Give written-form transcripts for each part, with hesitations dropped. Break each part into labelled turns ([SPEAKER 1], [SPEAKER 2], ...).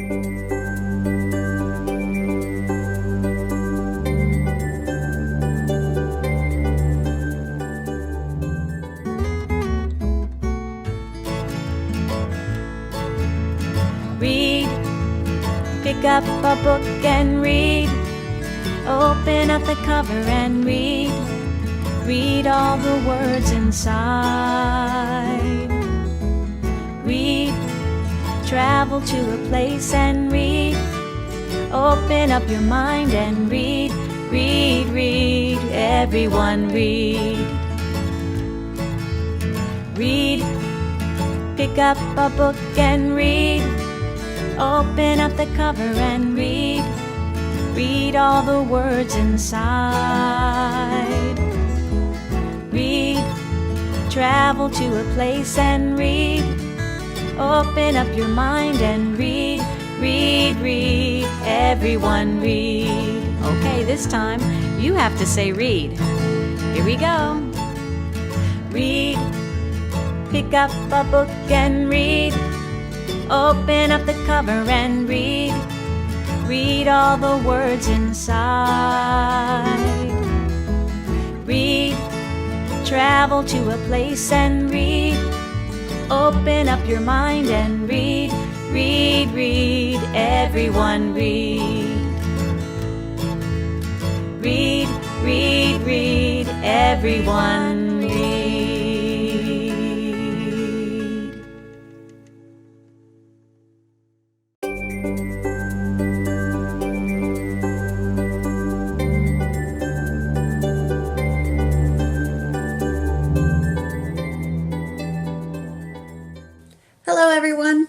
[SPEAKER 1] Read, pick up a book and read. Open up the cover and read. Read all the words inside. Read, travel to a place and read. Open up your mind and read. Read, read, everyone read. Read, pick up a book and read. Open up the cover and read. Read all the words inside. Read, travel to a place and read. Open up your mind and read. Read, read, everyone read. Okay, this time you have to say read. Here we go. Read, pick up a book and read. Open up the cover and read. Read all the words inside. Read, travel to a place and read. Open up your mind and read. Read, read, everyone read. Read, read, read, everyone read.
[SPEAKER 2] Hello everyone,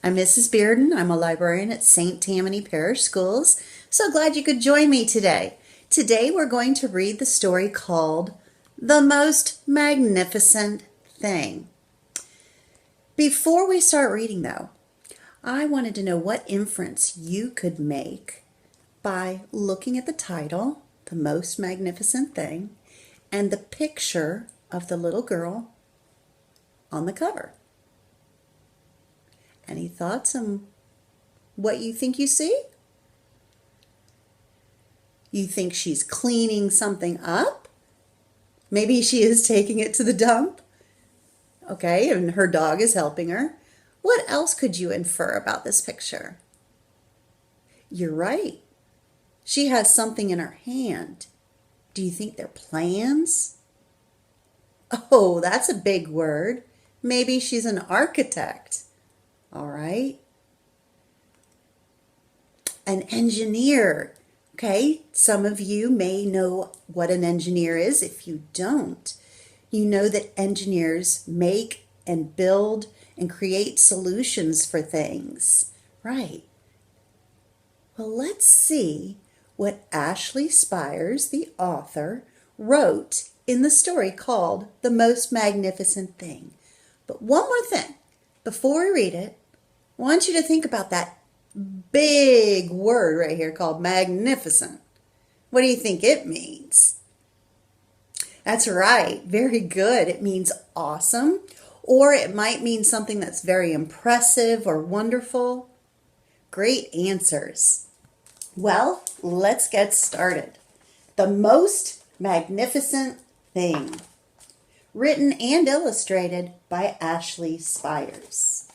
[SPEAKER 2] I'm Mrs. Bearden. I'm a librarian at St. Tammany Parish Schools. So glad you could join me today. Today we're going to read the story called The Most Magnificent Thing. Before we start reading though, I wanted to know what inference you could make by looking at the title, The Most Magnificent Thing, and the picture of the little girl on the cover. Any thoughts on what you think you see? You think she's cleaning something up? Maybe she is taking it to the dump. Okay, and her dog is helping her. What else could you infer about this picture? You're right. She has something in her hand. Do you think they're plans? Oh, that's a big word. Maybe she's an architect. All right. An engineer. Okay, some of you may know what an engineer is. If you don't, you know that engineers make and build and create solutions for things. Right. Well, let's see what Ashley Spires, the author, wrote in the story called The Most Magnificent Thing. But one more thing, before we read it, I want you to think about that big word right here called magnificent. What do you think it means? That's right. Very good. It means awesome, or it might mean something that's very impressive or wonderful. Great answers. Well, let's get started. The Most Magnificent Thing. Written and illustrated by Ashley Spires.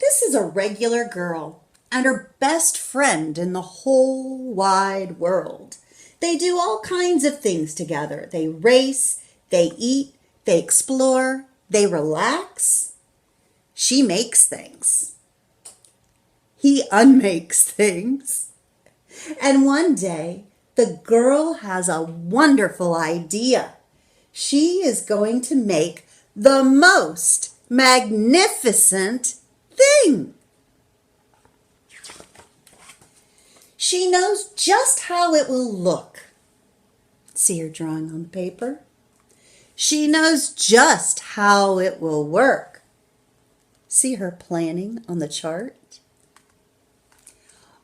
[SPEAKER 2] This is a regular girl and her best friend in the whole wide world. They do all kinds of things together. They race, they eat, they explore, they relax. She makes things. He unmakes things. And one day, the girl has a wonderful idea. She is going to make the most magnificent thing. She knows just how it will look. See her drawing on the paper? She knows just how it will work. See her planning on the chart?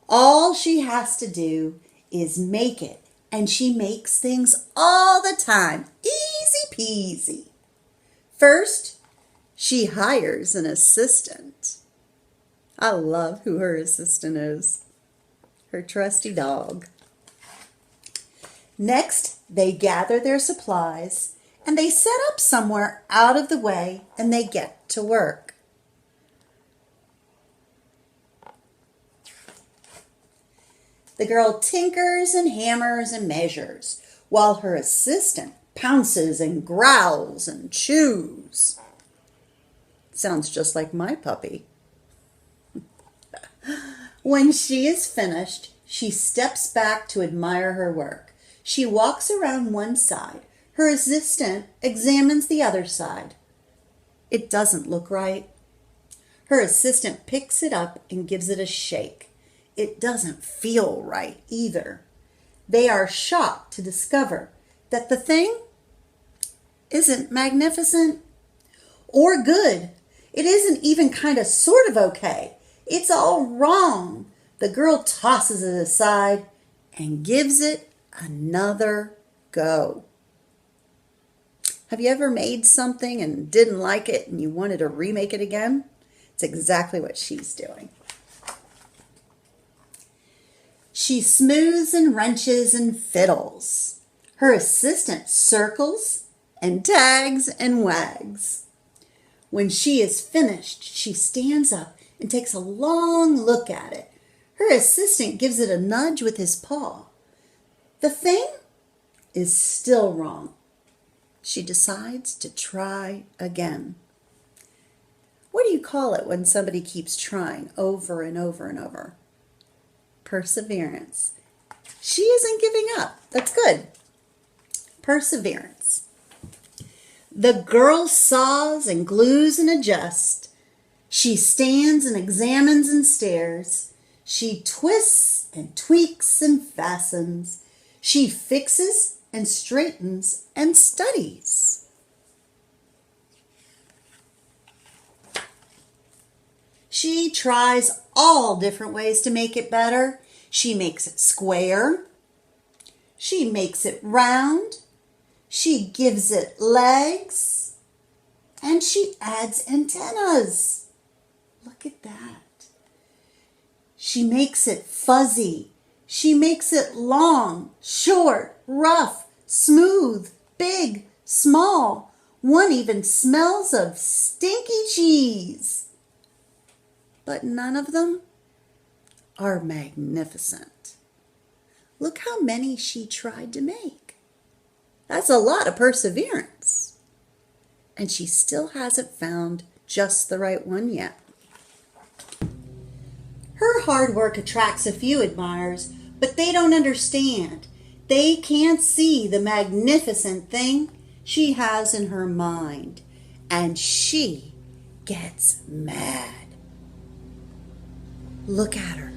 [SPEAKER 2] All she has to do is make it, and she makes things all the time. Easy peasy. First, she hires an assistant. I love who her assistant is. Her trusty dog. Next, they gather their supplies and they set up somewhere out of the way and they get to work. The girl tinkers and hammers and measures while her assistant pounces and growls and chews. Sounds just like my puppy. When she is finished, she steps back to admire her work. She walks around one side. Her assistant examines the other side. It doesn't look right. Her assistant picks it up and gives it a shake. It doesn't feel right either. They are shocked to discover that the thing isn't magnificent or good. It isn't even kind of sort of okay. It's all wrong. The girl tosses it aside and gives it another go. Have you ever made something and didn't like it and you wanted to remake it again? It's exactly what she's doing. She smooths and wrenches and fiddles. Her assistant circles and tags and wags. When she is finished, she stands up and takes a long look at it. Her assistant gives it a nudge with his paw. The thing is still wrong. She decides to try again. What do you call it when somebody keeps trying over and over and over? Perseverance. She isn't giving up. That's good. Perseverance. The girl saws and glues and adjusts. She stands and examines and stares. She twists and tweaks and fastens. She fixes and straightens and studies. She tries all different ways to make it better. She makes it square. She makes it round. She gives it legs. And she adds antennas. Look at that. She makes it fuzzy. She makes it long, short, rough, smooth, big, small. One even smells of stinky cheese. But none of them are magnificent. Look how many she tried to make. That's a lot of perseverance. And she still hasn't found just the right one yet. Her hard work attracts a few admirers, but they don't understand. They can't see the magnificent thing she has in her mind. And she gets mad. Look at her.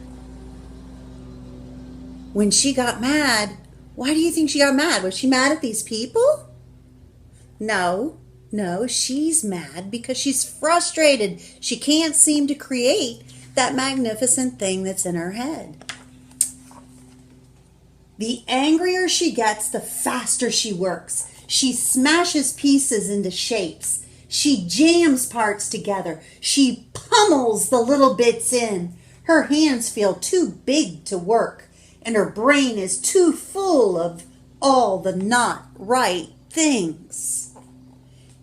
[SPEAKER 2] When she got mad, why do you think she got mad? Was she mad at these people? No, she's mad because she's frustrated. She can't seem to create that magnificent thing that's in her head. The angrier she gets, the faster she works. She smashes pieces into shapes. She jams parts together. She pummels the little bits in. Her hands feel too big to work, and her brain is too full of all the not right things.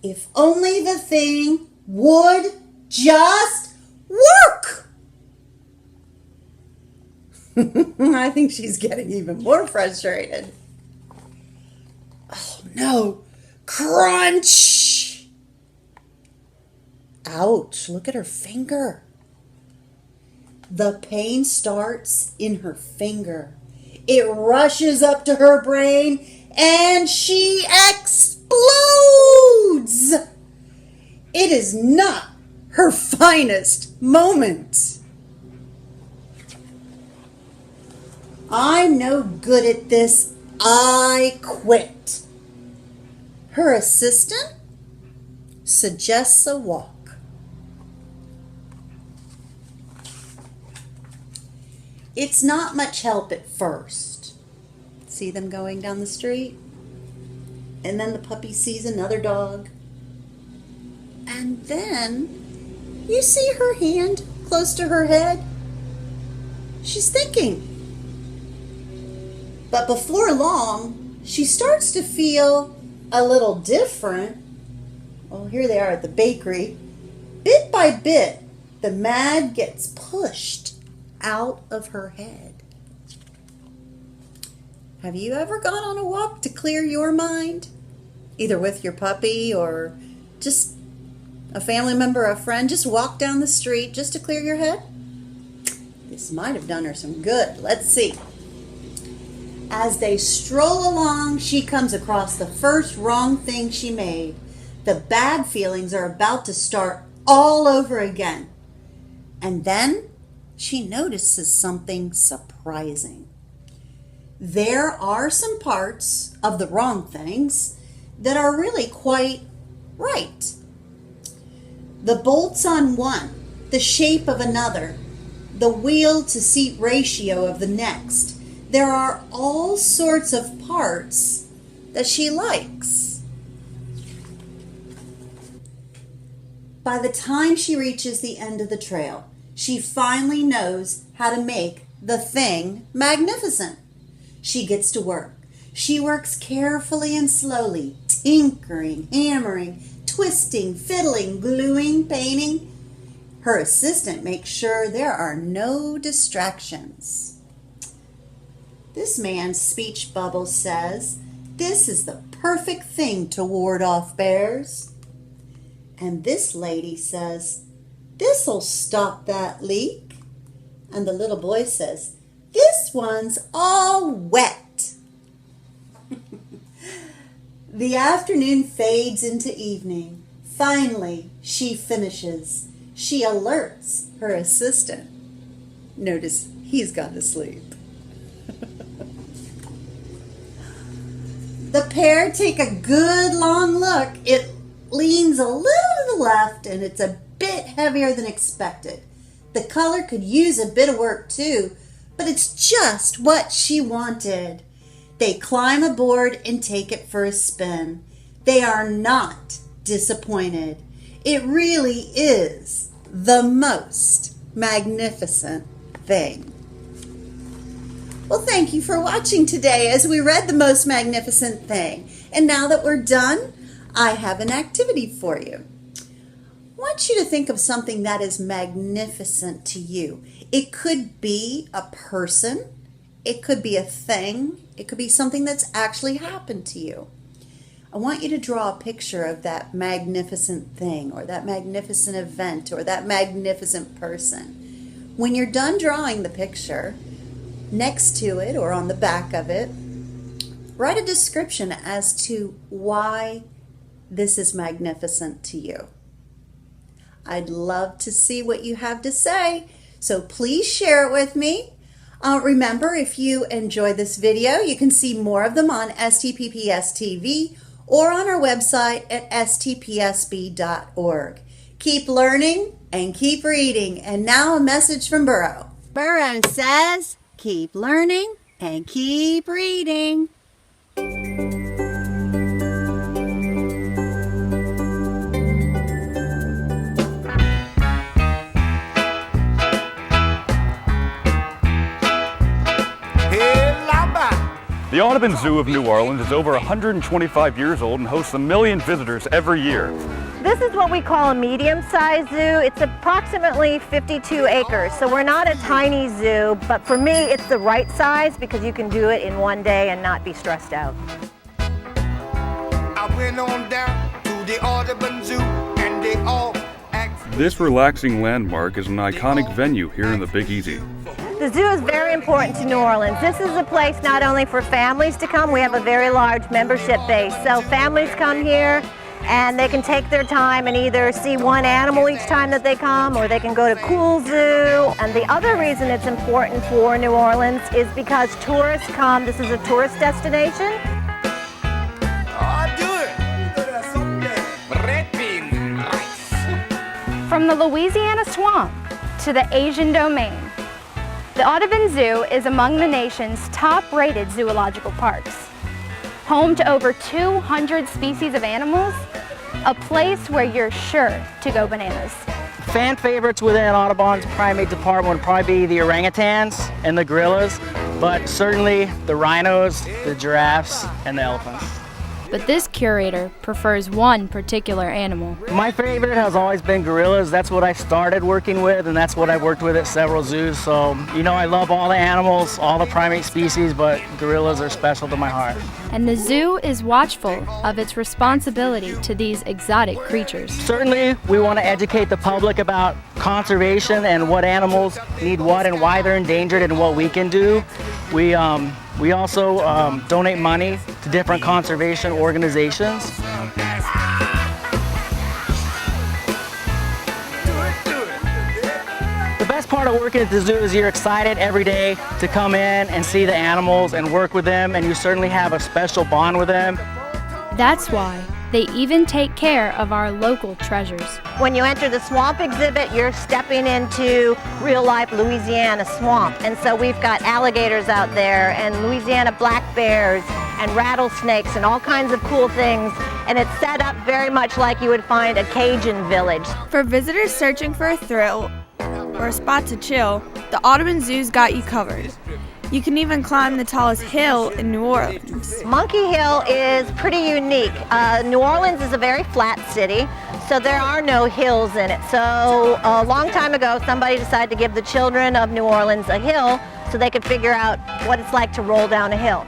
[SPEAKER 2] If only the thing would just work. I think she's getting even more frustrated. Oh no, crunch! Ouch, look at her finger. The pain starts in her finger. It rushes up to her brain and she explodes. It is not her finest moment. I'm no good at this. I quit. Her assistant suggests a walk. It's not much help at first. See them going down the street? And then the puppy sees another dog. And then you see her hand close to her head? She's thinking. But before long, she starts to feel a little different. Well, here they are at the bakery. Bit by bit, the mag gets pushed out of her head. Have you ever gone on a walk to clear your mind? Either with your puppy or just a family member, a friend, just walk down the street just to clear your head? This might have done her some good. Let's see. As they stroll along, she comes across the first wrong thing she made. The bad feelings are about to start all over again. And then she notices something surprising. There are some parts of the wrong things that are really quite right. The bolts on one, the shape of another, the wheel to seat ratio of the next. There are all sorts of parts that she likes. By the time she reaches the end of the trail, she finally knows how to make the thing magnificent. She gets to work. She works carefully and slowly, tinkering, hammering, twisting, fiddling, gluing, painting. Her assistant makes sure there are no distractions. This man's speech bubble says, "This is the perfect thing to ward off bears." And this lady says, "This'll stop that leak." And the little boy says, "This one's all wet." The afternoon fades into evening. Finally, she finishes. She alerts her assistant. Notice he's gone to sleep. The pair take a good long look. It leans a little to the left and it's a bit heavier than expected. The color could use a bit of work too, but it's just what she wanted. They climb aboard and take it for a spin. They are not disappointed. It really is the most magnificent thing. Well, thank you for watching today as we read The Most Magnificent Thing. And now that we're done, I have an activity for you. I want you to think of something that is magnificent to you. It could be a person, it could be a thing, it could be something that's actually happened to you. I want you to draw a picture of that magnificent thing or that magnificent event or that magnificent person. When you're done drawing the picture, next to it or on the back of it, write a description as to why this is magnificent to you. I'd love to see what you have to say, so please share it with me. Remember, if you enjoy this video, you can see more of them on STPPS TV or on our website at stpsb.org. Keep learning and keep reading. And now a message from Burrow. Burrow says, keep learning and keep reading.
[SPEAKER 3] The Audubon Zoo of New Orleans is over 125 years old and hosts 1 million visitors every year.
[SPEAKER 4] This is what we call a medium-sized zoo. It's approximately 52 acres, so we're not a tiny zoo, but for me it's the right size because you can do it in one day and not be stressed out.
[SPEAKER 5] I went on down to the Audubon Zoo and they all asked.
[SPEAKER 3] This relaxing landmark is an iconic venue here in the Big Easy.
[SPEAKER 4] The zoo is very important to New Orleans. This is a place not only for families to come, we have a very large membership base, so families come here and they can take their time and either see one animal each time that they come, or they can go to Cool Zoo. And the other reason it's important for New Orleans is because tourists come. This is a tourist destination.
[SPEAKER 5] Oh, do it. Red bean rice.
[SPEAKER 6] From the Louisiana swamp to the Asian domain, the Audubon Zoo is among the nation's top-rated zoological parks. Home to over 200 species of animals, a place where you're sure to go bananas.
[SPEAKER 7] fan favorites within Audubon's primate department would probably be the orangutans and the gorillas, but certainly the rhinos, the giraffes, and the elephants.
[SPEAKER 6] But this curator prefers one particular animal.
[SPEAKER 7] My favorite has always been gorillas. That's what I started working with, and that's what I've worked with at several zoos. So, you know, I love all the animals, all the primate species, but gorillas are special to my heart.
[SPEAKER 6] And the zoo is watchful of its responsibility to these exotic creatures.
[SPEAKER 7] Certainly, we want to educate the public about conservation and what animals need what and why they're endangered and what we can do. We also donate money to different conservation organizations. The best part of working at the zoo is you're excited every day to come in and see the animals and work with them, and you certainly have a special bond with them.
[SPEAKER 6] That's why they even take care of our local treasures.
[SPEAKER 4] When you enter the swamp exhibit, you're stepping into real-life Louisiana swamp. And so we've got alligators out there and Louisiana black bears and rattlesnakes and all kinds of cool things. And it's set up very much like you would find a Cajun village.
[SPEAKER 8] For visitors searching for a thrill or a spot to chill, the Audubon Zoo's got you covered. You can even climb the tallest hill in New Orleans.
[SPEAKER 4] Monkey Hill is pretty unique. New Orleans is a very flat city, so there are no hills in it. So a long time ago, somebody decided to give the children of New Orleans a hill so they could figure out what it's like to roll down a hill.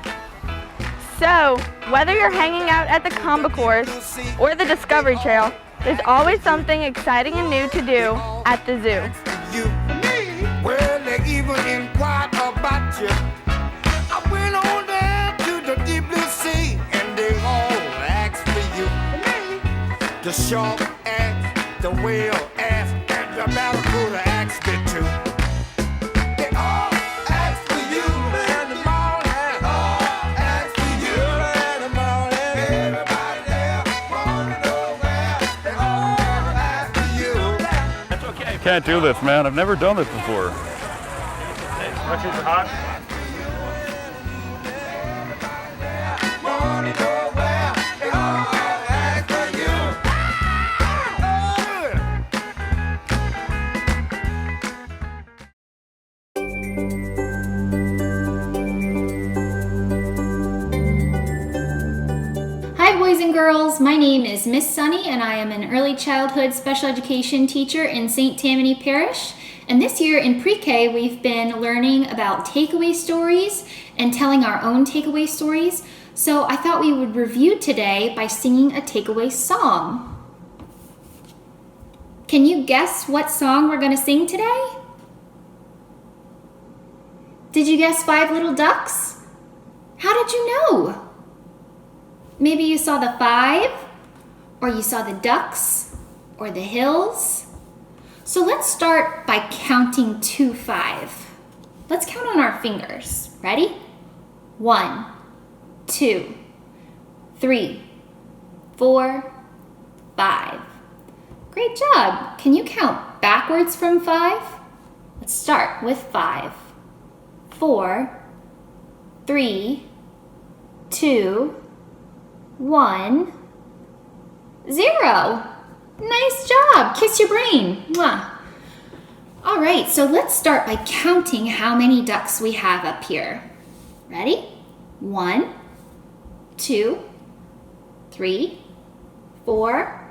[SPEAKER 8] So, whether you're hanging out at the Comba Course or the Discovery Trail, there's always something exciting and new to do at the zoo.
[SPEAKER 5] Well, they even inquired about you. I went on down to the deep blue sea, and they all asked for you. The shark asked, the whale asked, and the barracuda asked me too. They all asked for you, and the morning all asked for you, and the morning everybody there wanna know where they all asked for you.
[SPEAKER 3] That's okay. I can't do this, man. I've never done this before.
[SPEAKER 7] Much is hot.
[SPEAKER 9] Hi boys and girls, my name is Miss Sunny and I am an early childhood special education teacher in St. Tammany Parish. And this year in pre-K we've been learning about takeaway stories and telling our own takeaway stories. So I thought we would review today by singing a takeaway song. Can you guess what song we're going to sing today? Did you guess Five Little Ducks? How did you know? Maybe you saw the 5, or you saw the ducks, or the hills. So let's start by counting to 5. Let's count on our fingers. Ready? 1, 2, 3, 4, 5. Great job. Can you count backwards from 5? Let's start with 5. 4, 3, 2, 1, 0. Nice job. Kiss your brain. Mwah. All right, so let's start by counting how many ducks we have up here. Ready? 1, 2, 3, 4,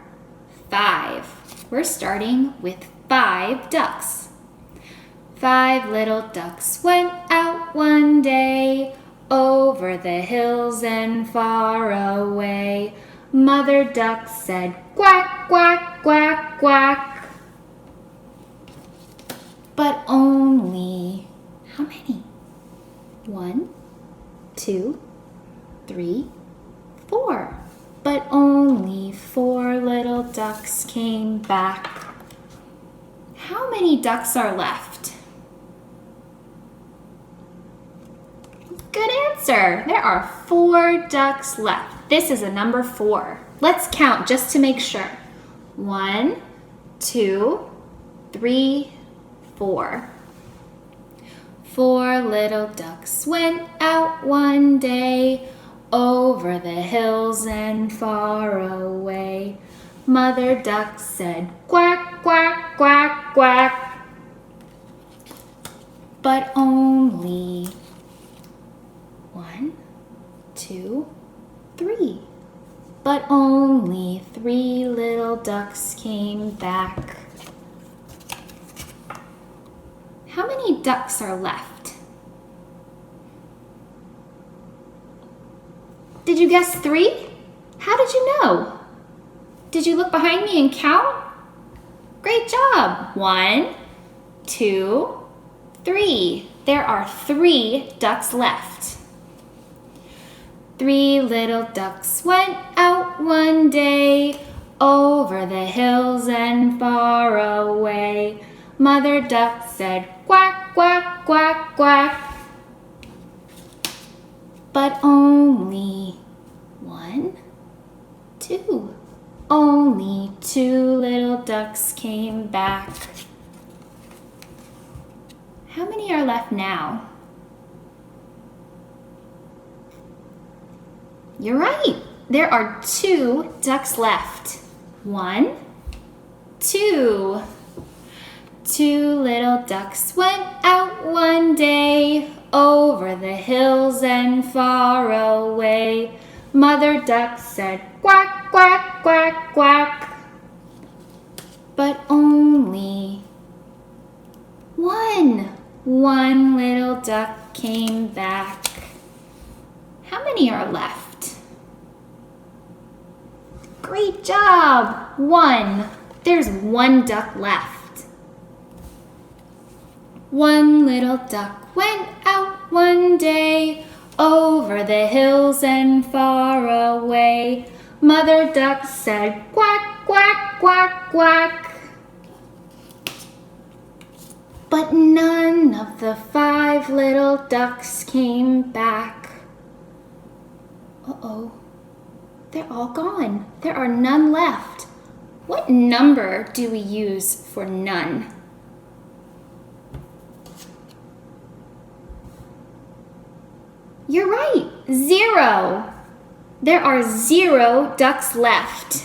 [SPEAKER 9] 5. We're starting with 5 ducks. 5 little ducks went out one day, over the hills and far away. Mother duck said, quack, quack, quack, quack. But only, how many? 1, 2, 3, 4. But only 4 little ducks came back. How many ducks are left? Good answer. There are 4 ducks left. This is a number 4. Let's count just to make sure. 1, 2, 3, 4. 4 little ducks went out one day, over the hills and far away. Mother duck said, quack, quack, quack, quack. But only 1, 2, 3. But only 3 little ducks came back. How many ducks are left? Did you guess 3? How did you know? Did you look behind me and count? Great job. 1, 2, 3. There are 3 ducks left. 3 little ducks went out one day, over the hills and far away. Mother duck said, quack, quack, quack, quack. But only 1, 2. Only 2 little ducks came back. How many are left now? You're right. There are 2 ducks left. 1, 2. 2 little ducks went out one day, over the hills and far away. Mother duck said, quack, quack, quack, quack. But only 1 little duck came back. How many are left? Great job! 1. There's 1 duck left. 1 little duck went out one day, over the hills and far away. Mother duck said, quack, quack, quack, quack. But none of the 5 little ducks came back. Uh-oh, they're all gone. There are none left. What number do we use for none? You're right, 0. There are 0 ducks left.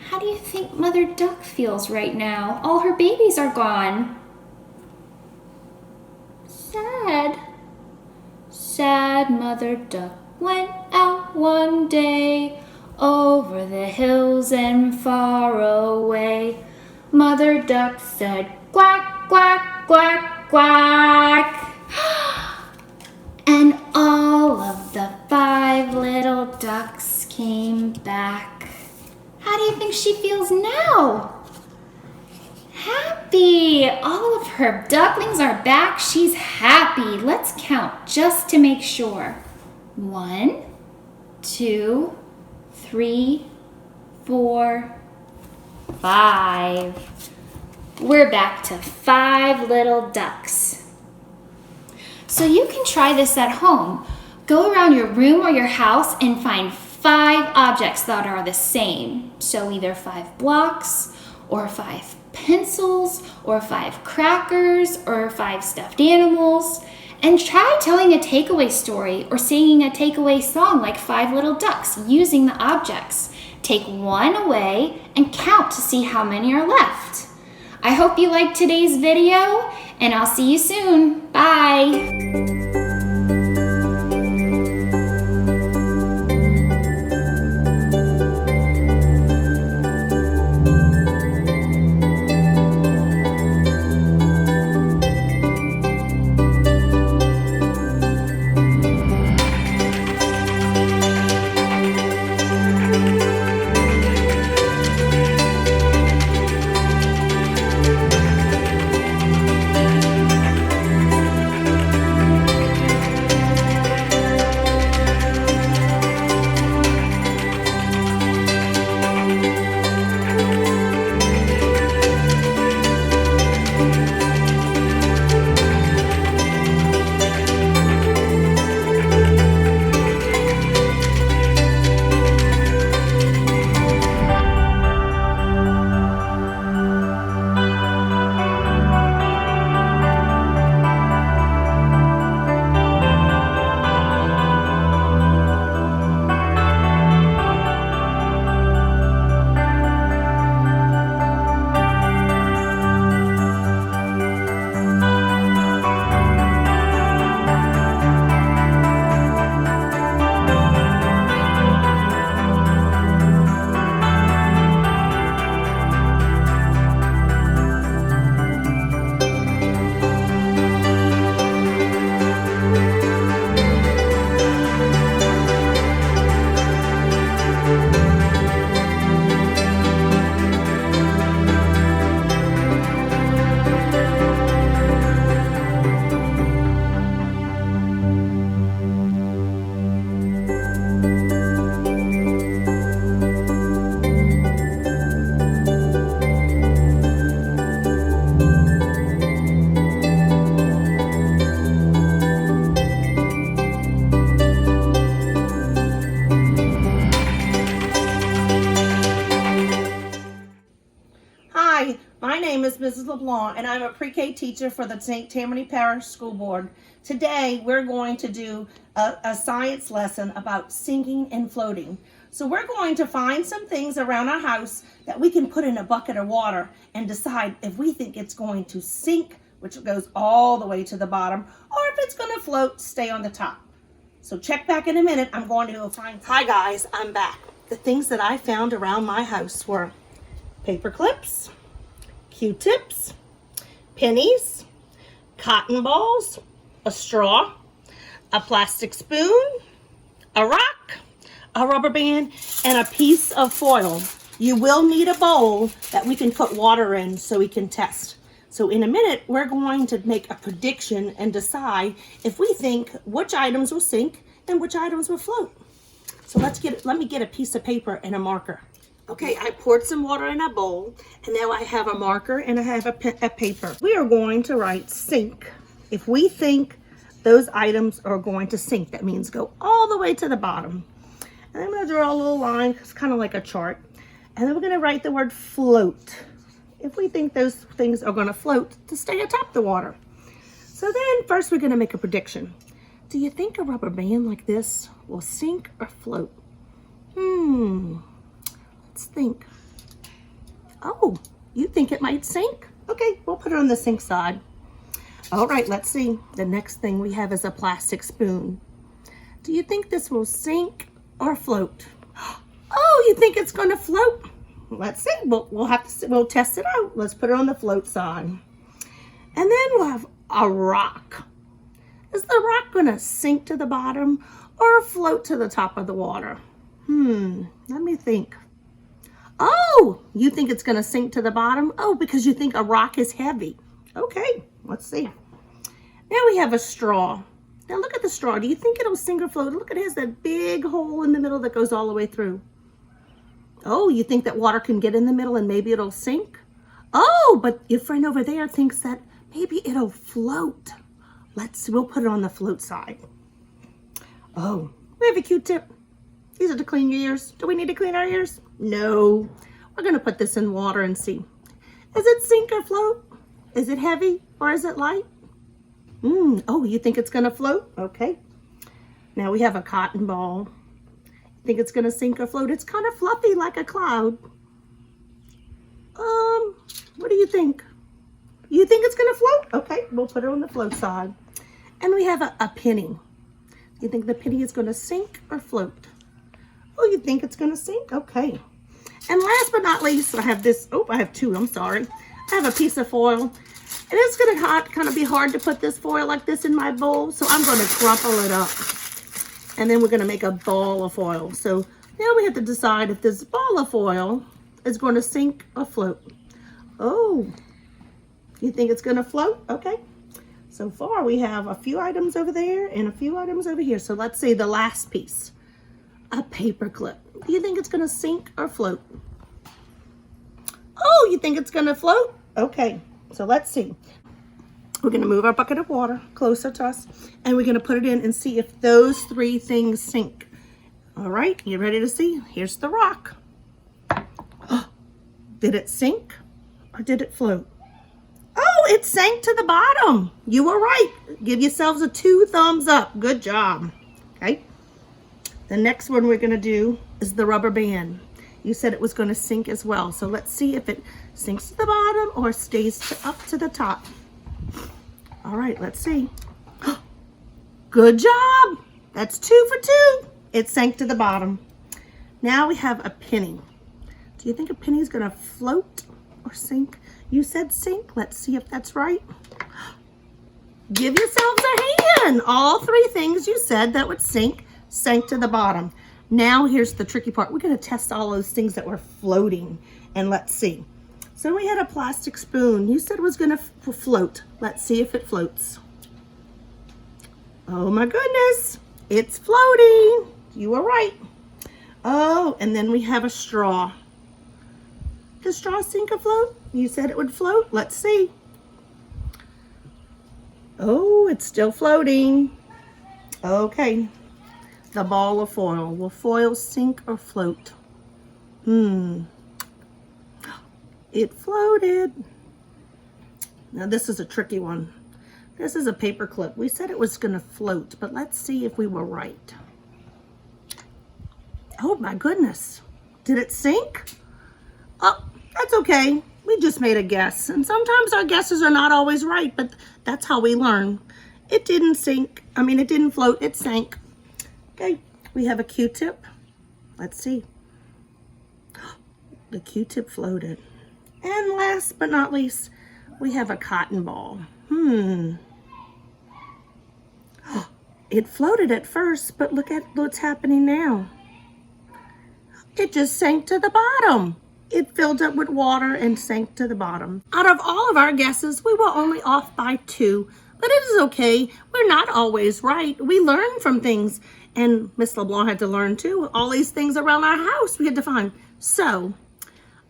[SPEAKER 9] How do you think Mother Duck feels right now? All her babies are gone. Sad. Sad Mother Duck went out one day, over the hills and far away. Mother Duck said, quack, quack, quack, quack. And all of the 5 little ducks came back. How do you think she feels now? Happy! All of her ducklings are back. She's happy. Let's count just to make sure. 1, 2, 3, 4, 5. We're back to 5 little ducks. So you can try this at home. Go around your room or your house and find 5 objects that are the same. So either 5 blocks, or 5 pencils, or 5 crackers, or 5 stuffed animals. And try telling a takeaway story or singing a takeaway song like 5 Little Ducks using the objects. Take 1 away and count to see how many are left. I hope you liked today's video, and I'll see you soon. Bye!
[SPEAKER 10] Mrs. LeBlanc, and I'm a pre-K teacher for the St. Tammany Parish School Board. Today, we're going to do a science lesson about sinking and floating. So we're going to find some things around our house that we can put in a bucket of water and decide if we think it's going to sink, which goes all the way to the bottom, or if it's going to float, stay on the top. So check back in a minute. I'm going to go find. Hi guys, I'm back. The things that I found around my house were paper clips, Q-tips, pennies, cotton balls, a straw, a plastic spoon, a rock, a rubber band, and a piece of foil. You will need a bowl that we can put water in so we can test. So in a minute, we're going to make a prediction and decide if we think which items will sink and which items will float. So let me get a piece of paper and a marker. Okay, I poured some water in a bowl, and now I have a marker and I have a paper. We are going to write sink. If we think those items are going to sink, that means go all the way to the bottom. And I'm going to draw a little line, it's kind of like a chart. And then we're going to write the word float. If we think those things are going to float to stay atop the water. So then first we're going to make a prediction. Do you think a rubber band like this will sink or float? Let's think. Oh, you think it might sink? Okay, we'll put it on the sink side. All right, let's see. The next thing we have is a plastic spoon. Do you think this will sink or float? Oh, you think it's going to float? Let's see. We'll test it out. Let's put it on the float side. And then we'll have a rock. Is the rock going to sink to the bottom or float to the top of the water? Let me think. Oh, you think it's going to sink to the bottom? Oh, because you think a rock is heavy. Okay, let's see. Now we have a straw. Now look at the straw. Do you think it'll sink or float? Look, it has that big hole in the middle that goes all the way through. Oh, you think that water can get in the middle and maybe it'll sink? Oh, but your friend over there thinks that maybe it'll float. We'll put it on the float side. Oh, we have a Q-tip. These are to clean your ears. Do we need to clean our ears? No. We're going to put this in water and see. Is it sink or float? Is it heavy or is it light? Oh, you think it's going to float? Okay. Now we have a cotton ball. You think it's going to sink or float? It's kind of fluffy like a cloud. What do you think? You think it's going to float? Okay, we'll put it on the float side. And we have a penny. You think the penny is going to sink or float? Oh, you think it's going to sink? Okay. And last but not least, I have this. Oh, I have two. I'm sorry. I have a piece of foil. And it's going to kind of be hard to put this foil like this in my bowl. So I'm going to crumple it up. And then we're going to make a ball of foil. So now we have to decide if this ball of foil is going to sink or float. Oh, you think it's going to float? Okay. So far we have a few items over there and a few items over here. So let's see the last piece. A paper clip. Do you think it's going to sink or float? Oh, you think it's going to float? Okay. So let's see. We're going to move our bucket of water closer to us and we're going to put it in and see if those three things sink. All right. You ready to see? Here's the rock. Did it sink or did it float? Oh, it sank to the bottom. You were right. Give yourselves a 2 thumbs up. Good job. Okay. The next one we're going to do is the rubber band. You said it was going to sink as well. So let's see if it sinks to the bottom or stays up to the top. All right, let's see. Good job. That's 2 for 2. It sank to the bottom. Now we have a penny. Do you think a penny is going to float or sink? You said sink. Let's see if that's right. Give yourselves a hand. All 3 things you said that would sink, sank to the bottom. Now here's the tricky part. We're going to test all those things that were floating. And let's see. So we had a plastic spoon. You said it was going to float. Let's see if it floats. Oh my goodness. It's floating. You were right. Oh, and then we have a straw. Does straw sink or float? You said it would float. Let's see. Oh, it's still floating. Okay. The ball of foil. Will foil sink or float? It floated. Now this is a tricky one. This is a paper clip. We said it was going to float, but let's see if we were right. Oh my goodness. Did it sink? Oh, that's okay. We just made a guess. And sometimes our guesses are not always right, but that's how we learn. It didn't sink. It didn't float. It sank. Okay, we have a Q-tip. Let's see. The Q-tip floated. And last but not least, we have a cotton ball. It floated at first, but look at what's happening now. It just sank to the bottom. It filled up with water and sank to the bottom. Out of all of our guesses, we were only off by 2, but it is okay. We're not always right. We learn from things, and Miss LeBlanc had to learn too. All these things around our house we had to find. So,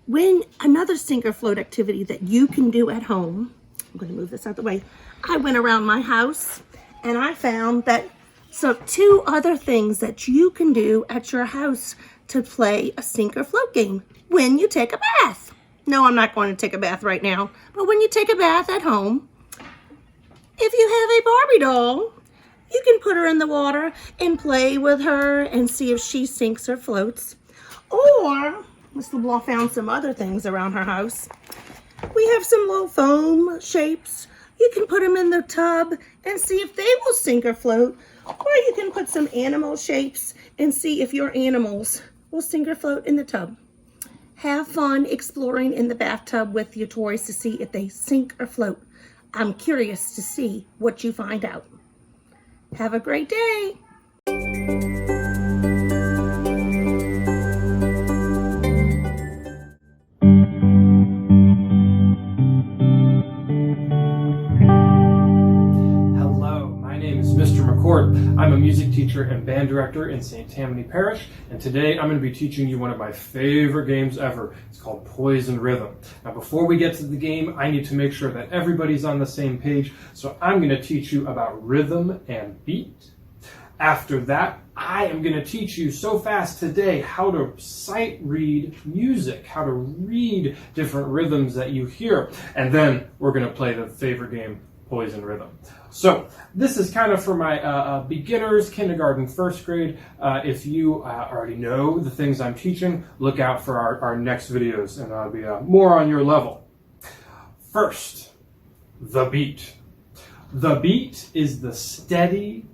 [SPEAKER 10] when another sink or float activity that you can do at home, I'm going to move this out the way. I went around my house and I found that 2 other things that you can do at your house to play a sink or float game when you take a bath. No, I'm not going to take a bath right now, but when you take a bath at home, if you have a Barbie doll, you can put her in the water and play with her and see if she sinks or floats. Or Miss LeBlanc found some other things around her house. We have some little foam shapes. You can put them in the tub and see if they will sink or float. Or you can put some animal shapes and see if your animals will sink or float in the tub. Have fun exploring in the bathtub with your toys to see if they sink or float. I'm curious to see what you find out. Have a great day.
[SPEAKER 11] I'm a music teacher and band director in St. Tammany Parish, and today I'm going to be teaching you one of my favorite games ever. It's called Poison Rhythm. Now before we get to the game, I need to make sure that everybody's on the same page, so I'm going to teach you about rhythm and beat. After that, I am going to teach you so fast today how to sight read music, how to read different rhythms that you hear, and then we're going to play the favorite game, Poison Rhythm. So this is kind of for my beginners, kindergarten, first grade. If you already know the things I'm teaching, look out for our next videos, and I'll be more on your level. First, the beat. The beat is the steady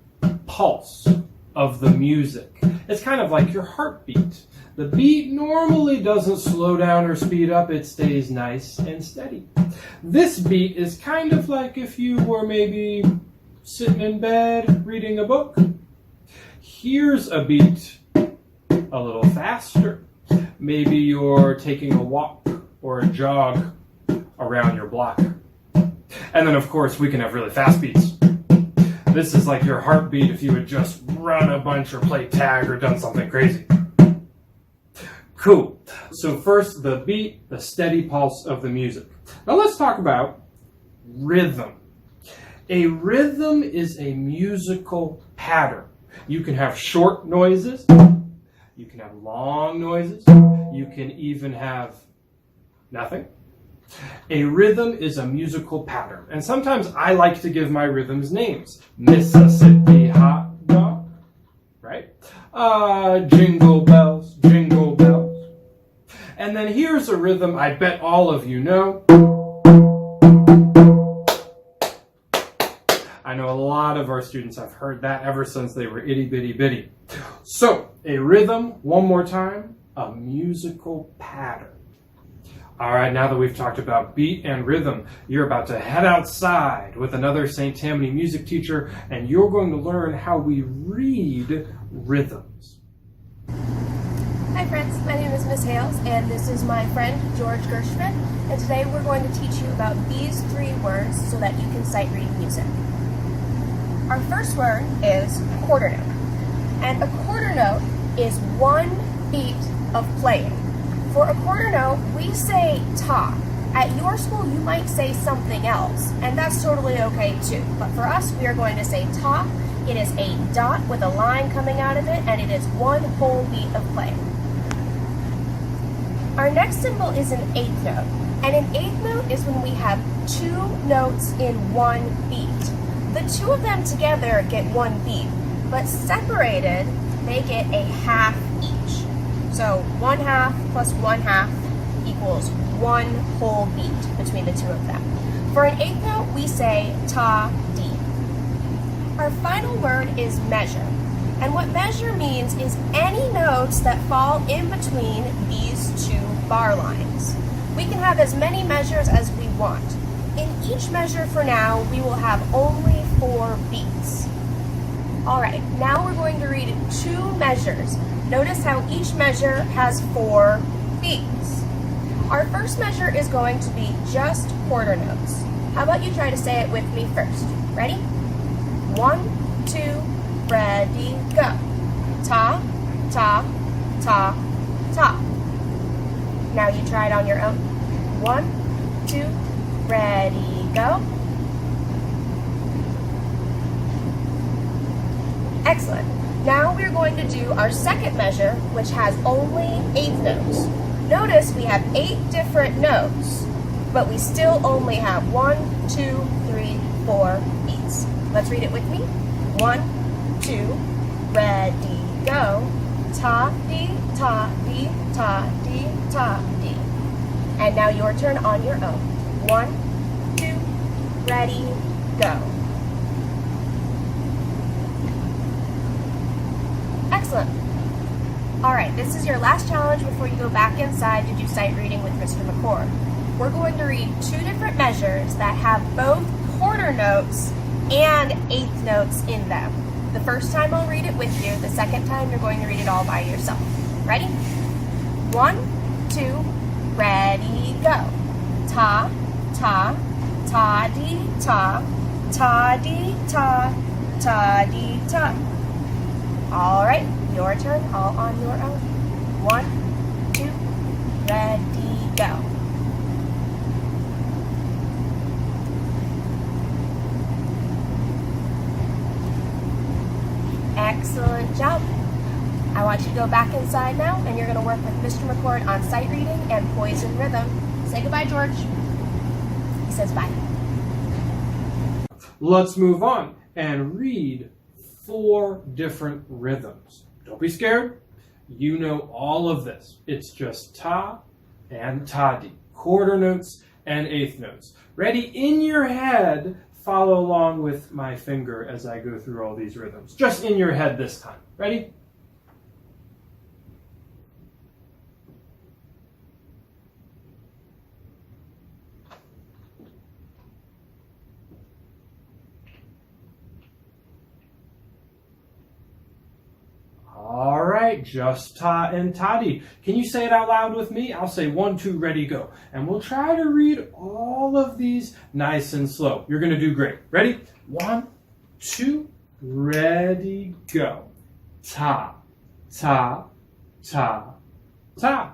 [SPEAKER 11] pulse of the music. It's kind of like your heartbeat. The beat normally doesn't slow down or speed up, it stays nice and steady. This beat is kind of like if you were maybe sitting in bed reading a book. Here's a beat a little faster. Maybe you're taking a walk or a jog around your block. And then of course we can have really fast beats. This is like your heartbeat if you had just run a bunch or played tag or done something crazy. Cool. So first, the beat, the steady pulse of the music. Now let's talk about rhythm. A rhythm is a musical pattern. You can have short noises, you can have long noises, you can even have nothing. A rhythm is a musical pattern. And sometimes I like to give my rhythms names. Mississippi hot dog, right? Jingle bells, jingle bells. And then here's a rhythm I bet all of you know. I know a lot of our students have heard that ever since they were itty bitty bitty. So, a rhythm, one more time, a musical pattern. All right, now that we've talked about beat and rhythm, you're about to head outside with another St. Tammany music teacher, and you're going to learn how we read rhythms.
[SPEAKER 12] Hi friends, my name is Miss Hales, and this is my friend George Gershman, and today we're going to teach you about these 3 words so that you can sight read music. Our first word is quarter note, and a quarter note is 1 beat of playing. For a quarter note, we say ta. At your school, you might say something else, and that's totally okay too. But for us, we are going to say ta. It is a dot with a line coming out of it, and it is 1 whole beat of playing. Our next symbol is an 8th note, and an 8th note is when we have two notes in one beat. The two of them together get one beat, but separated, they get a half each. So 1/2 plus 1/2 equals one whole beat between the two of them. For an eighth note, we say ta, di. Our final word is measure. And what measure means is any notes that fall in between these two bar lines. We can have as many measures as we want. In each measure for now, we will have only 4 beats. All right, now we're going to read 2 measures. Notice how each measure has 4 beats. Our first measure is going to be just quarter notes. How about you try to say it with me first? Ready? 1, 2, ready, go. Ta, ta, ta, ta. Now you try it on your own. 1, 2, ready, go. Excellent. Now we're going to do our second measure, which has only 8 notes. Notice we have 8 different notes, but we still only have 1, 2, 3, 4 beats. Let's read it with me. 1, 2, ready, go. Ta, di, ta, di, ta, di, ta, di. And now your turn on your own. 1, 2, ready, go. Excellent. All right, this is your last challenge before you go back inside to do sight reading with Mr. McCord. We're going to read 2 different measures that have both quarter notes and eighth notes in them. The first time I'll read it with you. The second time you're going to read it all by yourself. Ready? 1, 2, ready, go. Ta, ta, ta, di, ta, ta, di, ta, ta, di, ta. All right, your turn, all on your own. 1, 2, ready, go. Excellent job. I want you to go back inside now, and you're going to work with Mr. McCord on sight reading and poise and rhythm. Say goodbye, George. He says bye.
[SPEAKER 11] Let's move on and read 4 different rhythms. Don't be scared. You know all of this. It's just ta and ta-di, quarter notes and eighth notes. Ready? In your head, follow along with my finger as I go through all these rhythms. Just in your head this time. Ready? All right, just ta and ta-di. Can you say it out loud with me? I'll say 1, 2, ready, go. And we'll try to read all of these nice and slow. You're going to do great. Ready? 1, 2, ready, go. Ta, ta, ta, ta.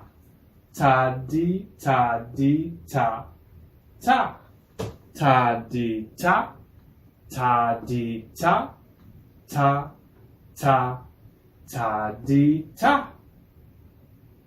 [SPEAKER 11] Ta-di, ta-di, ta, ta. Ta-di, ta. Ta-di, ta. Ta, ta, ta-di-ta.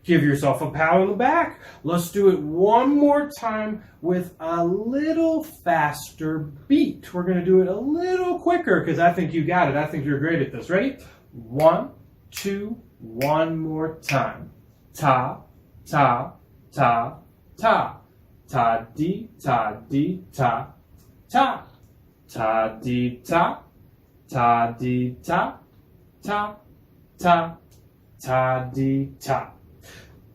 [SPEAKER 11] Give yourself a pat on the back. Let's do it one more time with a little faster beat. We're going to do it a little quicker because I think you got it. I think you're great at this. Ready? 1, 2, one more time. Ta, ta, ta, ta. Ta-di, ta-di-ta. Ta. Ta-di-ta. Ta-di-ta. Ta. Ta, ta, di, ta.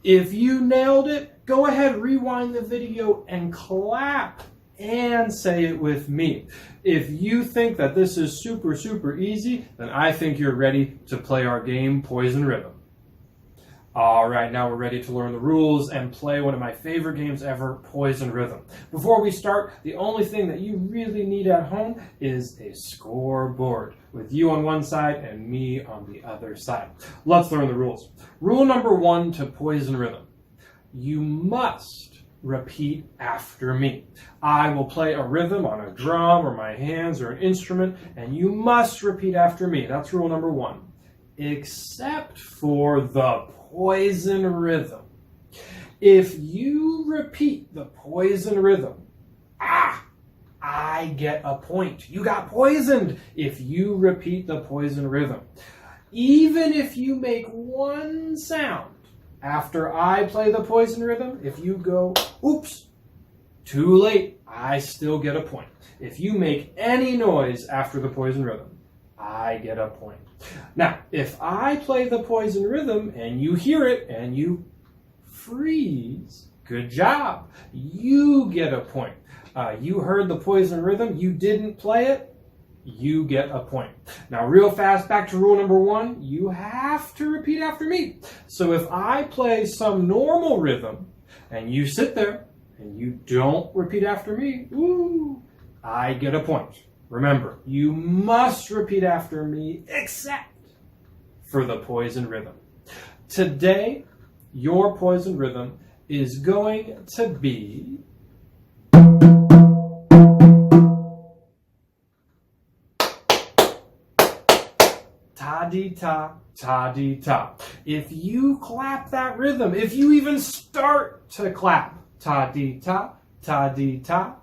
[SPEAKER 11] If you nailed it, go ahead, rewind the video and clap and say it with me. If you think that this is super, super easy, then I think you're ready to play our game, Poise and Rhythm. All right, now we're ready to learn the rules and play one of my favorite games ever, Poise and Rhythm. Before we start, the only thing that you really need at home is a scoreboard with you on one side and me on the other side. Let's learn the rules. Rule number 1 to Poise and Rhythm. You must repeat after me. I will play a rhythm on a drum or my hands or an instrument, and you must repeat after me. That's rule number 1. Except for the poise and rhythm. If you repeat the poise and rhythm, I get a point. You got poisoned if you repeat the poison rhythm. Even if you make one sound after I play the poison rhythm, if you go, oops, too late, I still get a point. If you make any noise after the poison rhythm, I get a point. Now, if I play the poison rhythm and you hear it and you freeze, good job. You get a point. You heard the poison rhythm, you didn't play it, you get a point. Now, real fast, back to rule number 1, you have to repeat after me. So if I play some normal rhythm and you sit there and you don't repeat after me, ooh, I get a point. Remember, you must repeat after me except for the poison rhythm. Today, your poison rhythm is going to be ta-dee-ta, ta-dee-ta. If you clap that rhythm, if you even start to clap ta-dee-ta, ta-dee-ta,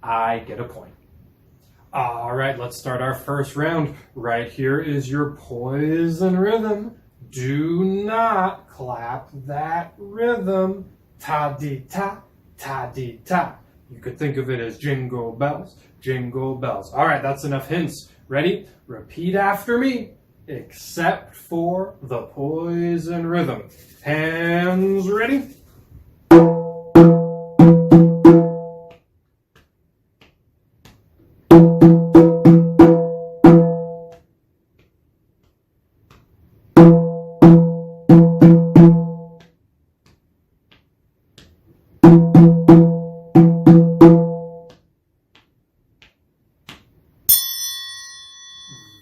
[SPEAKER 11] I get a point. All right, let's start our first round. Right here is your poison rhythm. Do not clap that rhythm. Ta-dee-ta, ta-dee-ta. You could think of it as jingle bells, jingle bells. All right, that's enough hints. Ready? Repeat after me, except for the poison rhythm. Hands ready?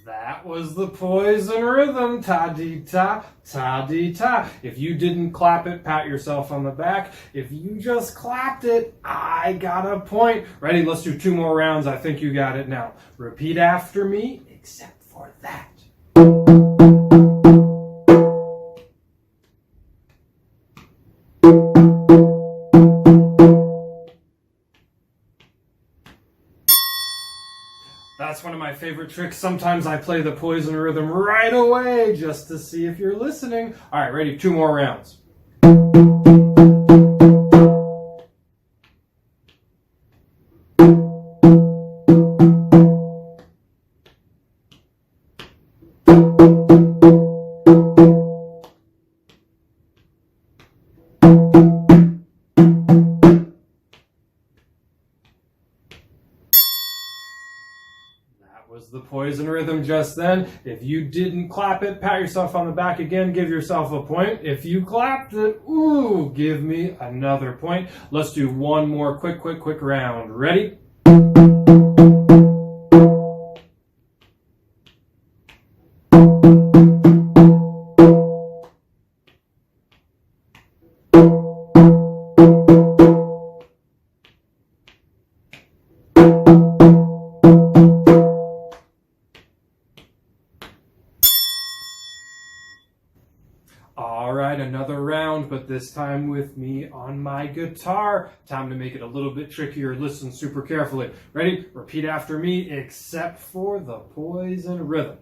[SPEAKER 11] That was the poison rhythm, ta-dee-ta, ta-dee-ta. If you didn't clap it, pat yourself on the back. If you just clapped it, I got a point. Ready? Let's do 2 more rounds. I think you got it now. Repeat after me, except for that. That's one of my favorite tricks. Sometimes I play the poison rhythm right away just to see if you're listening. All right, ready? 2 more rounds. Was the poison rhythm just then. If you didn't clap it, pat yourself on the back again, give yourself a point. If you clapped it, ooh, give me another point. Let's do 1 more quick round. Ready? All right, another round, but this time with me on my guitar. Time to make it a little bit trickier. Listen super carefully. Ready? Repeat after me, except for the poison rhythm.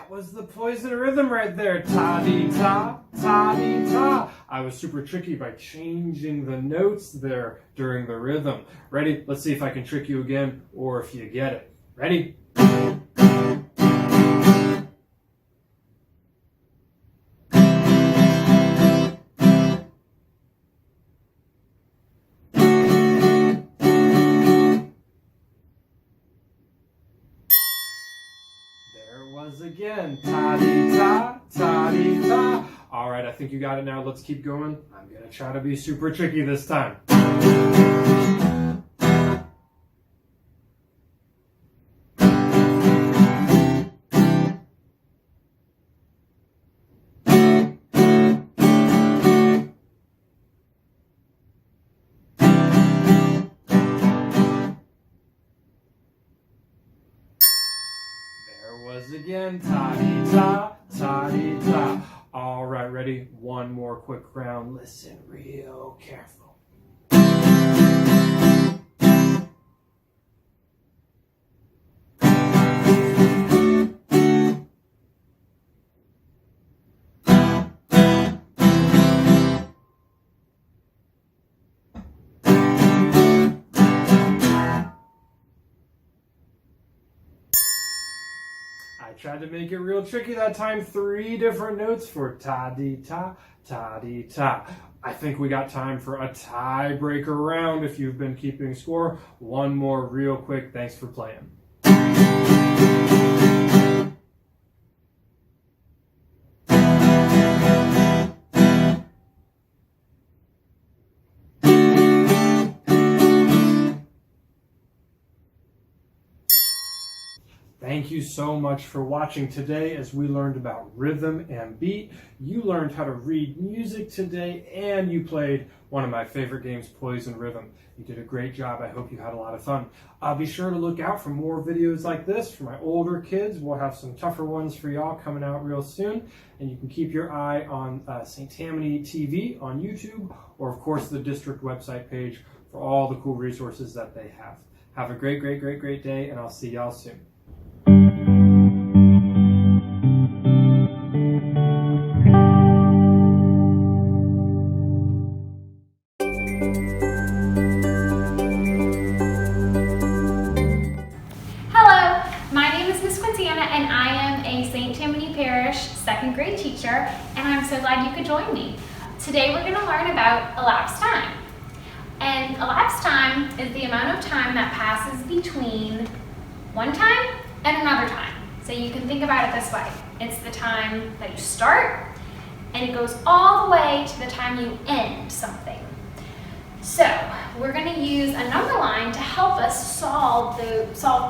[SPEAKER 11] Was the poison rhythm right there. Ta-dee-ta, ta-dee-ta. I was super tricky by changing the notes there during the rhythm. Ready? Let's see if I can trick you again or if you get it. Ready? Again, ta-dee-ta, ta-dee-ta. All right, I think you got it now. Let's keep going. I'm going to try to be super tricky this time. says again, ta-dee-ta, ta-dee-ta. All right, ready? One more quick round. Listen real careful. I tried to make it real tricky that time. 3 different notes for ta-dee-ta, ta-dee-ta. I think we got time for a tiebreaker round if you've been keeping score. One more real quick. Thanks for playing. Thank you so much for watching today as we learned about rhythm and beat. You learned how to read music today and you played one of my favorite games, Poise and Rhythm. You did a great job. I hope you had a lot of fun. Be sure to look out for more videos like this for my older kids. We'll have some tougher ones for y'all coming out real soon. And you can keep your eye on St. Tammany TV on YouTube or of course the district website page for all the cool resources that they have. Have a great day and I'll see y'all soon.
[SPEAKER 9] Second grade teacher, and I'm so glad you could join me. Today we're going to learn about elapsed time. And elapsed time is the amount of time that passes between one time and another time. So you can think about it this way. It's the time that you start, and it goes all the way to the time you end something. So we're going to use a number line to help us solve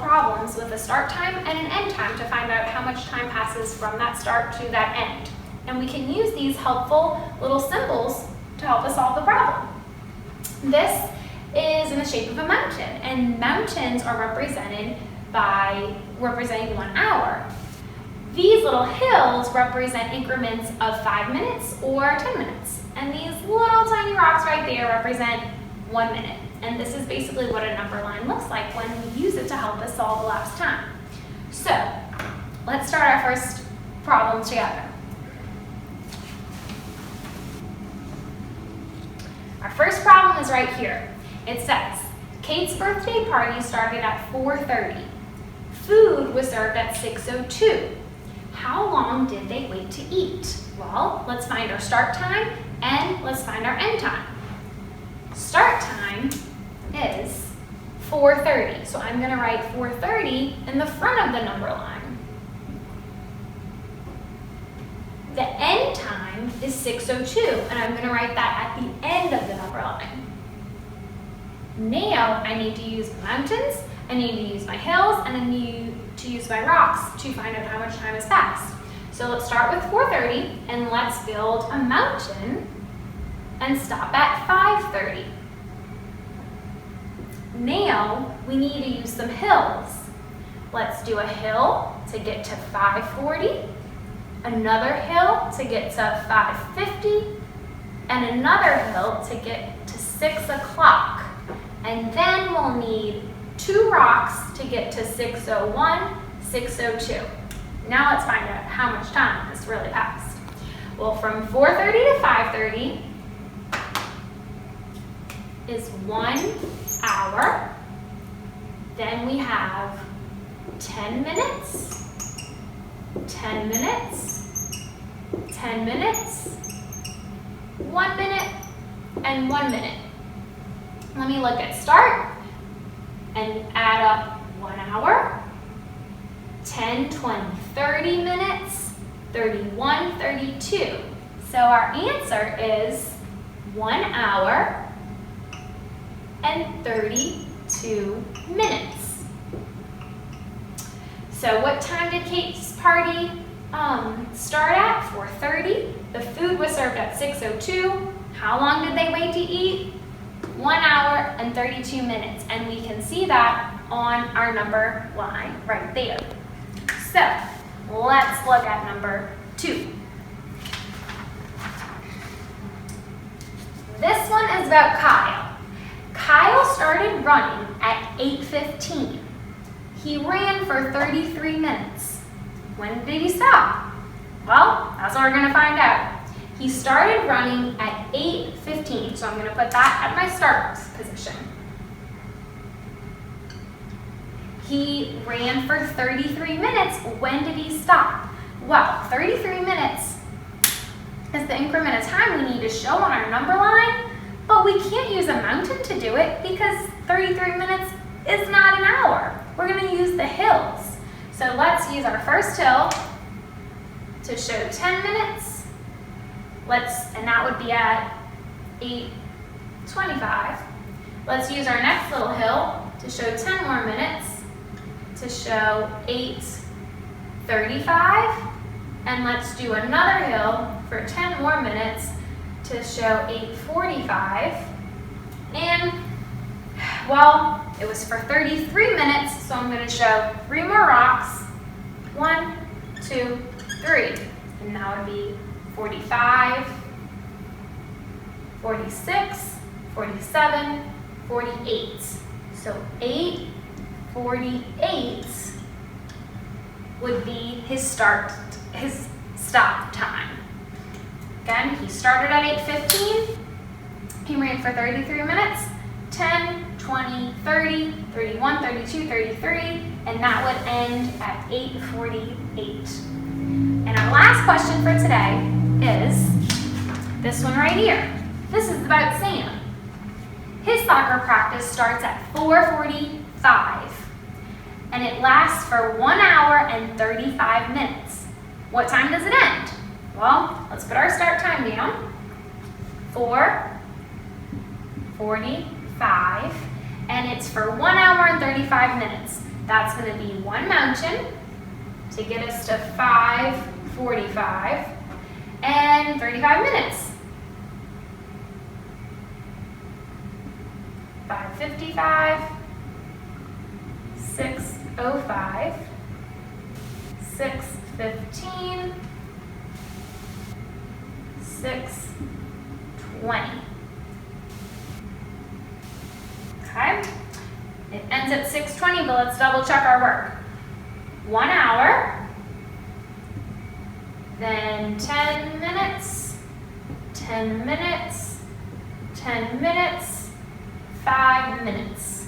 [SPEAKER 9] problems with a start time and an end time to find out how much time passes from that start to that end. And we can use these helpful little symbols to help us solve the problem. This is in the shape of a mountain, and mountains are representing 1 hour. These little hills represent increments of 5 minutes or 10 minutes. And these little tiny rocks right there represent 1 minute. And this is basically what a number line looks like when we use it to help us solve elapsed time. So let's start our first problem together. Our first problem is right here. It says, Kate's birthday party started at 4:30. Food was served at 6:02. How long did they wait to eat? Well, let's find our start time and let's find our end time. Start time is 4:30. So I'm going to write 4:30 in the front of the number line. The end time is 6:02, and I'm going to write that at the end of the number line. Now I need to use mountains, I need to use my hills, and I need to use my rocks to find out how much time has passed. So let's start with 4:30 and let's build a mountain and stop at 5:30. Now we need to use some hills. Let's do a hill to get to 5:40, another hill to get to 5:50, and another hill to get to 6 o'clock. And then we'll need 2 rocks to get to 6:01, 6:02. Now let's find out how much time has really passed. Well, from 4:30 to 5:30 is 1 hour. Then we have 10 minutes, 10 minutes, 10 minutes, 1 minute, and 1 minute. Let me look at start and add up 1 hour, 10, 20, 30 minutes, 31, 32. So our answer is 1 hour and 32 minutes. So what time did Kate's party start at? 4:30. The food was served at 6:02. How long did they wait to eat? 1 hour and 32 minutes. And we can see that on our number line right there. So
[SPEAKER 6] Let's look at number 2. This one is about Kyle. Kyle started running at 8:15. He ran for 33 minutes. When did he stop? Well, that's what we're going to find out. He started running at 8:15, so I'm going to put that at my start position. He ran for 33 minutes. When did he stop? Well, 33 minutes is the increment of time we need to show on our number line, but we can't use a mountain to do it because 33 minutes is not an hour. We're going to use the hills. So let's use our first hill to show 10 minutes. And that would be at 8:25. Let's use our next little hill to show 10 more minutes to show 8:35. And let's do another hill for 10 more minutes to show 8:45. And, well, it was for 33 minutes, so I'm going to show 3 more rocks. 1, 2, 3. And that would be 45, 46, 47, 48. So 8:48 would be his stop time. Again, he started at 8:15. He ran for 33 minutes, 10, 20, 30, 31, 32, 33, and that would end at 8:48. And our last question for today is this one right here. This is about Sam. His soccer practice starts at 4:45, and it lasts for 1 hour and 35 minutes. What time does it end? Well, let's put our start time down. 4:45, and it's for 1 hour and 35 minutes. That's going to be one mountain to get us to 5:45 and 35 minutes. 5:55, 6:05, 6:15, 6:20. Okay, it ends at 6:20, but let's double check our work. 1 hour, then 10 minutes, 10 minutes, 10 minutes, 5 minutes.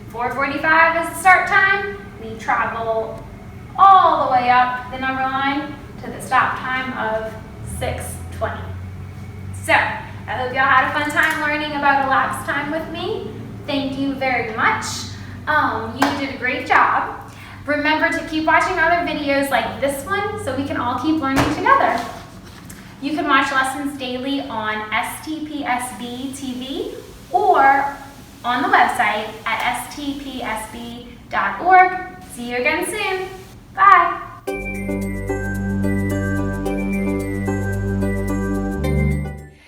[SPEAKER 6] 4:45 is the start time. We travel all the way up the number line to the stop time of 6:20. So, I hope y'all had a fun time learning about elapsed time with me. Thank you very much. You did a great job. Remember to keep watching other videos like this one so we can all keep learning together. You can watch lessons daily on STPSB TV or on the website at stpsb.org. See you again soon. Bye.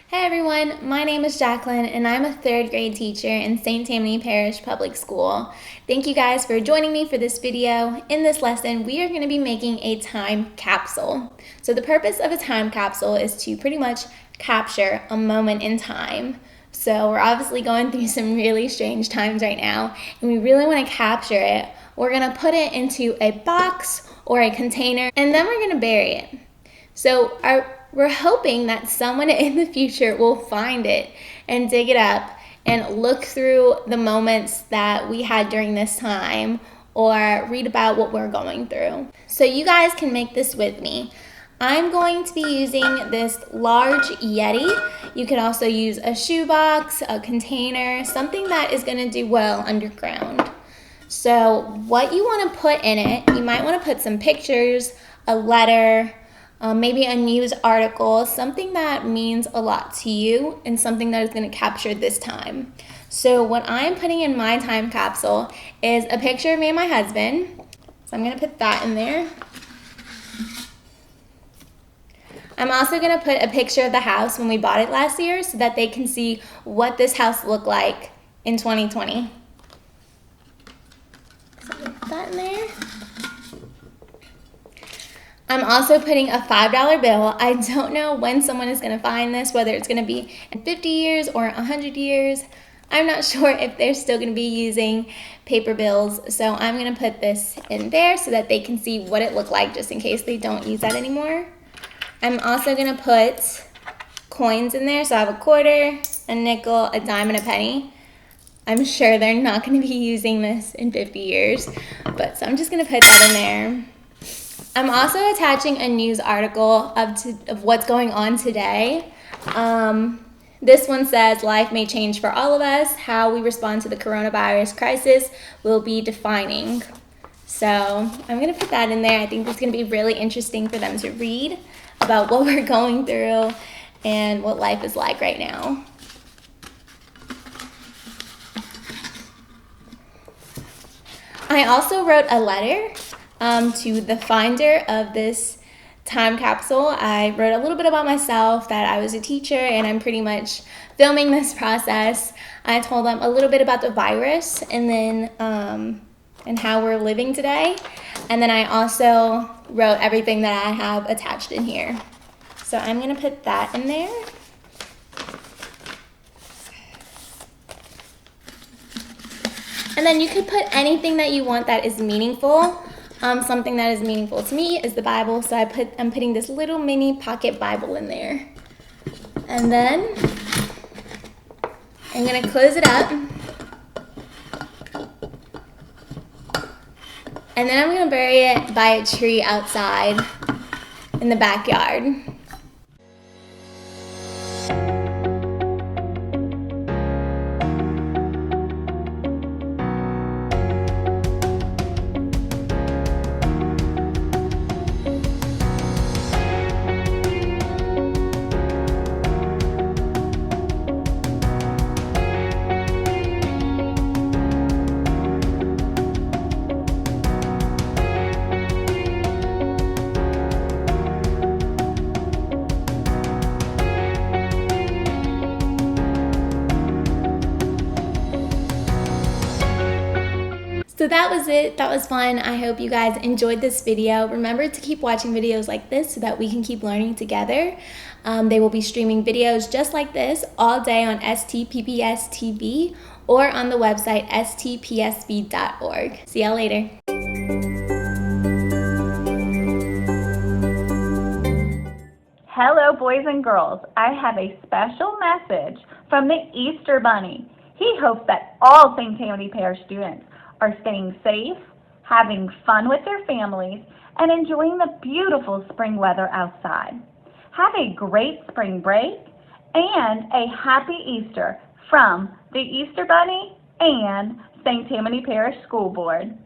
[SPEAKER 13] Hey everyone, my name is Jacqueline and I'm a 3rd grade teacher in St. Tammany Parish Public School. Thank you guys for joining me for this video. In this lesson, we are going to be making a time capsule. So the purpose of a time capsule is to pretty much capture a moment in time. So we're obviously going through some really strange times right now, and we really want to capture it. We're going to put it into a box or a container, and then we're going to bury it. So we're hoping that someone in the future will find it and dig it up and look through the moments that we had during this time or read about what we're going through. So you guys can make this with me. I'm going to be using this large Yeti. You could also use a shoebox, a container, something that is going to do well underground. So what you want to put in it, you might want to put some pictures, a letter, maybe a news article, something that means a lot to you and something that is going to capture this time. So what I'm putting in my time capsule is a picture of me and my husband. So I'm going to put that in there. I'm also going to put a picture of the house when we bought it last year so that they can see what this house looked like in 2020. So put that in there. I'm also putting a $5 bill. I don't know when someone is going to find this, whether it's going to be in 50 years or 100 years. I'm not sure if they're still going to be using paper bills, so I'm going to put this in there so that they can see what it looked like just in case they don't use that anymore. I'm also going to put coins in there, so I have a quarter, a nickel, a dime, and a penny. I'm sure they're not going to be using this in 50 years, but so I'm just going to put that in there. I'm also attaching a news article of what's going on today. This one says, life may change for all of us. How we respond to the coronavirus crisis will be defining. So I'm going to put that in there. I think it's going to be really interesting for them to read about what we're going through and what life is like right now. I also wrote a letter to the finder of this time capsule. I wrote a little bit about myself, that I was a teacher and I'm pretty much filming this process. I told them a little bit about the virus and then and how we're living today. And then I also wrote everything that I have attached in here. So I'm gonna put that in there. And then you could put anything that you want that is meaningful. Something that is meaningful to me is the Bible, so I'm putting this little mini pocket Bible in there. And then I'm gonna close it up. And then I'm gonna bury it by a tree outside in the backyard. So that was it. That was fun. I hope you guys enjoyed this video. Remember to keep watching videos like this so that we can keep learning together. They will be streaming videos just like this all day on STPPS TV or on the website stpsb.org. See y'all later.
[SPEAKER 14] Hello, boys and girls. I have a special message from the Easter Bunny. He hopes that all St. Tammany Parish students are staying safe, having fun with their families, and enjoying the beautiful spring weather outside. Have a great spring break and a happy Easter from the Easter Bunny and St. Tammany Parish School Board.